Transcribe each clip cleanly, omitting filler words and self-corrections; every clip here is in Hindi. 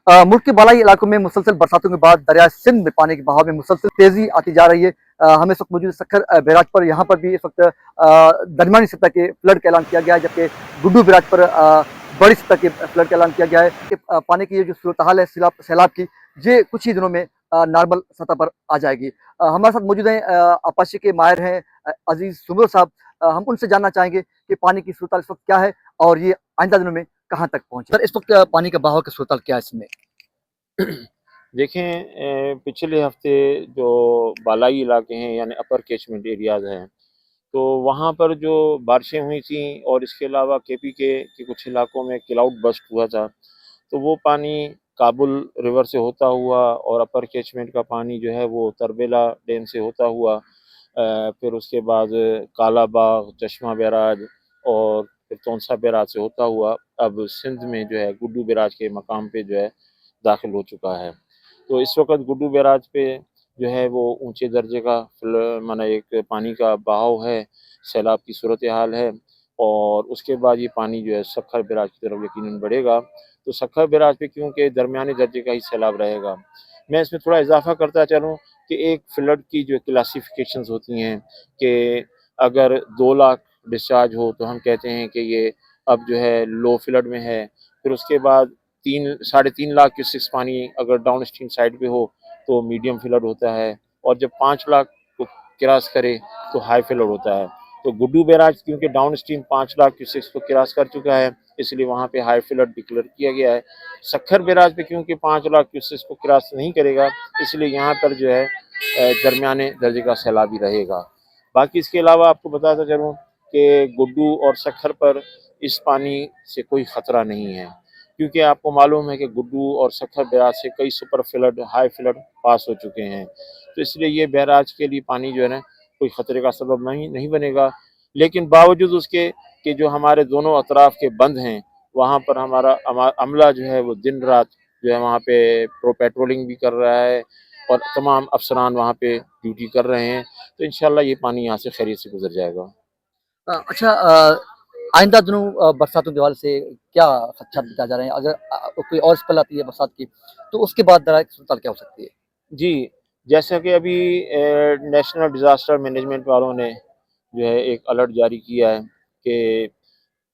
मुल्क के बालाई इलाकों में मुसलसल बरसातों के बाद दरिया सिंध में पानी के बहाव में मुसलसल तेजी आती जा रही है। हम इस वक्त मौजूद सखर बैराज पर। यहाँ पर भी इस वक्त दरमियानी सतह के फ्लड का ऐलान किया गया है, जबकि गुड्डू बैराज पर बड़ी सतह के फ्लड का ऐलान किया गया है कि पानी की ये जो सूरत हाल है सैलाब सैलाब की, ये कुछ ही दिनों में नॉर्मल सतह पर आ जाएगी। हमारे साथ मौजूद हैं आपाशी के माहिर हैं अजीज सुमर साहब। हम उनसे जानना चाहेंगे कि पानी की सूरत हाल इस वक्त क्या है और ये आइंदा दिनों में कहाँ तक पहुंचे। सर, इस वक्त पानी का बहाव का सूरत हाल क्या है इसमें? देखें, पिछले हफ्ते जो बालाई इलाके हैं यानी अपर कैचमेंट एरियाज हैं, तो वहाँ पर जो बारिशें हुई थी और इसके अलावा केपी के कुछ इलाकों में क्लाउड बस्ट हुआ था, तो वो पानी काबुल रिवर से होता हुआ और अपर कैचमेंट का पानी जो है वो तरबेला डैम से होता हुआ फिर उसके बाद काला बाग, चश्मा बैराज और फिर तौंसा बैराज से होता हुआ अब सिंध में जो है गुड्डू बैराज के मकाम पे जो है दाखिल हो चुका है। तो इस वक्त गुड्डू बैराज पे जो है वो ऊंचे दर्जे का माना एक पानी का बहाव है, सैलाब की सूरत हाल है। और उसके बाद ये पानी जो है सखर बैराज की तरफ यकीनन बढ़ेगा। तो सखर बैराज पे क्योंकि दरमियाने दर्जे का ही सैलाब रहेगा। मैं इसमें थोड़ा इजाफा करता चलूँ कि एक फ्लड की जो क्लासिफिकेशंस होती हैं कि अगर 2 लाख डिस्चार्ज हो तो हम कहते हैं कि ये अब जो है लो फ्लड में है। फिर उसके बाद 3 साढ़े 3 लाख क्यूसेक्स पानी अगर डाउन स्ट्रीम साइड पे हो तो मीडियम फ्लड होता है, और जब 5 लाख को क्रॉस करे तो हाई फ्लड होता है। तो गुड्डू बैराज क्योंकि डाउन स्ट्रीम 5 लाख क्यूसेक्स को क्रॉस कर चुका है, इसलिए वहाँ पे हाई फ्लड डिक्लेयर किया गया है। सखर बैराज पे क्योंकि 5 लाख क्यूसेक्स को क्रॉस नहीं करेगा, इसलिए यहाँ पर जो है दरमियाने दर्जे का सैलाब ही रहेगा। बाकी इसके अलावा आपको बताता चलूँ कि गुड्डू और सखर पर इस पानी से कोई ख़तरा नहीं है, क्योंकि आपको मालूम है कि गुड्डू और सखर बैराज से कई सुपर फ्लड, हाई फ्लड पास हो चुके हैं। तो इसलिए ये बैराज के लिए पानी जो है ना कोई ख़तरे का सबब नहीं बनेगा। लेकिन बावजूद उसके कि जो हमारे दोनों अतराफ़ के बंद हैं, वहाँ पर हमारा अमला जो है वो दिन रात जो है वहाँ पे पेट्रोलिंग भी कर रहा है और तमाम अफसरान वहाँ पे ड्यूटी कर रहे हैं। तो इंशाल्लाह ये पानी यहाँ से खैरियत से गुजर जाएगा। अच्छा, आइंदा दिनों बरसातों के हवाले से क्या खदशा बताए जा रहे हैं? अगर कोई और स्पेल आती है बरसात की, तो उसके बाद दरार की सूरत हाल क्या हो सकती है? जी, जैसा कि अभी नेशनल डिज़ास्टर मैनेजमेंट वालों ने जो है एक अलर्ट जारी किया है कि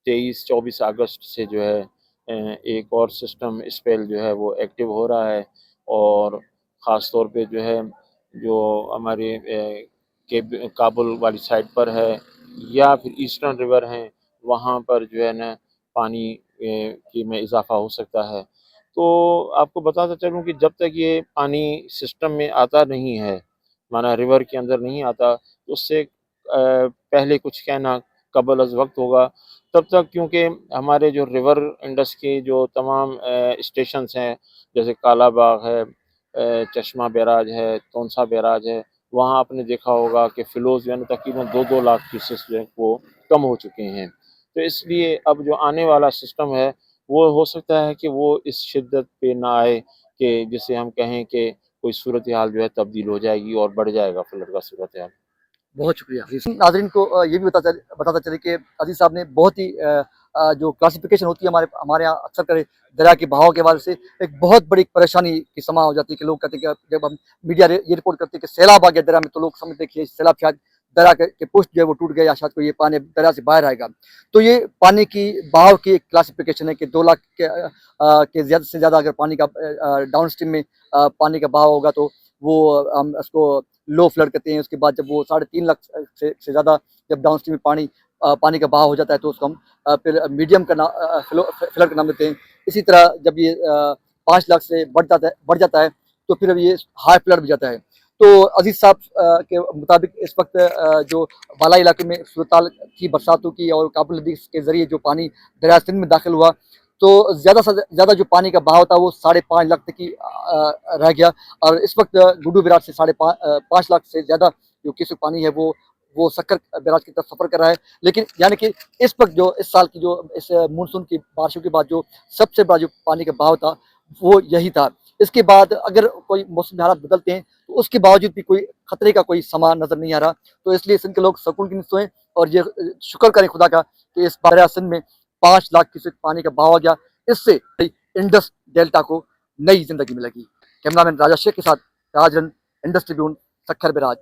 23-24 अगस्त से जो है एक और सिस्टम स्पेल जो है वो एक्टिव हो रहा है। और ख़ास तौर पे जो है जो हमारे काबुल वाली साइड पर है या फिर ईस्टर्न रिवर हैं, वहाँ पर जो है ना पानी की में इजाफ़ा हो सकता है। तो आपको बताता चलूँ कि जब तक ये पानी सिस्टम में आता नहीं है, माना रिवर के अंदर नहीं आता, तो उससे पहले कुछ कहना कबल अज़ वक़्त होगा। तब तक क्योंकि हमारे जो रिवर इंडस के जो तमाम स्टेशंस हैं, जैसे काला बाग है, चश्मा बैराज है, तौंसा बैराज है, वहाँ आपने देखा होगा कि फ़्लोज़ जो है ना तकरीबन 2-2 लाख क्यूसेस जो है वो कम हो चुके हैं। तो इसलिए अब जो आने वाला सिस्टम है, वो हो सकता है कि वो इस शिद्दत पे ना आए कि जिसे हम कहें कि कोई सूरत हाल जो है तब्दील हो जाएगी और बढ़ जाएगा फ्लड का सूरत हाल। बहुत शुक्रिया। नाज़रीन को ये भी बताता चले कि अज़ीज़ साहब ने बहुत ही जो क्लासिफ़िकेशन होती है हमारे हमारे यहाँ अक्सर करे दरिया के बहाव के हवाले से एक बहुत बड़ी परेशानी की समा हो जाती है कि लोग कहते हैं कि जब हम मीडिया ये रिपोर्ट करते हैं कि सैलाब आ गया दरिया में, तो लोग समझते हैं कि सैलाब शायद दरिया के पुष्ट जो है वो टूट गया या शायद कोई ये पानी दरिया से बाहर आएगा। तो ये पानी की बहाव की एक क्लासिफ़िकेशन है कि 2 लाख के ज़्यादा से ज़्यादा अगर पानी का डाउन स्ट्रीम में पानी का बहाव होगा तो वो हम उसको लो फ्लड कहते हैं। उसके बाद जब वो 3.5 लाख से ज़्यादा जब डाउन स्ट्रीम में पानी का बहाव हो जाता है तो उसको हम फिर मीडियम का फ्लड का नाम देते हैं। इसी तरह जब ये 5 लाख से बढ़ जाता है तो फिर अब ये हाई फ्लड भी जाता है। तो अजीज़ साहब के मुताबिक इस वक्त जो बालाई इलाके में सूरत हाल की बरसातों की और काबुल नदी के ज़रिए जो पानी दरिया सिंध में दाखिल हुआ, तो ज़्यादा से ज़्यादा जो पानी का बहाव था वो 5.5 लाख तक ही रह गया। और इस वक्त गुड्डू बैराज से 5.5 लाख से ज़्यादा जो क्यूसेक पानी है वो सक्कर बैराज की तरफ सफ़र कर रहा है। लेकिन यानी कि इस वक्त जो इस साल की जो इस मानसून की बारिशों के बाद जो सबसे बड़ा जो पानी का बहाव था वो यही था। इसके बाद अगर कोई मौसमी हालात बदलते हैं तो उसके बावजूद भी कोई खतरे का कोई समा नज़र नहीं आ रहा। तो इसलिए सिंध के लोग सुकून की नींद सोएं और ये शुक्र करें खुदा का कि इस बार सिंध में 5 लाख क्यूसेक पानी का बहाव आ गया। इससे इंडस डेल्टा को नई जिंदगी मिलेगी। कैमरामैन राजा शेख के साथ राजरन, इंडस ट्रिब्यून, सक्खर बिराज।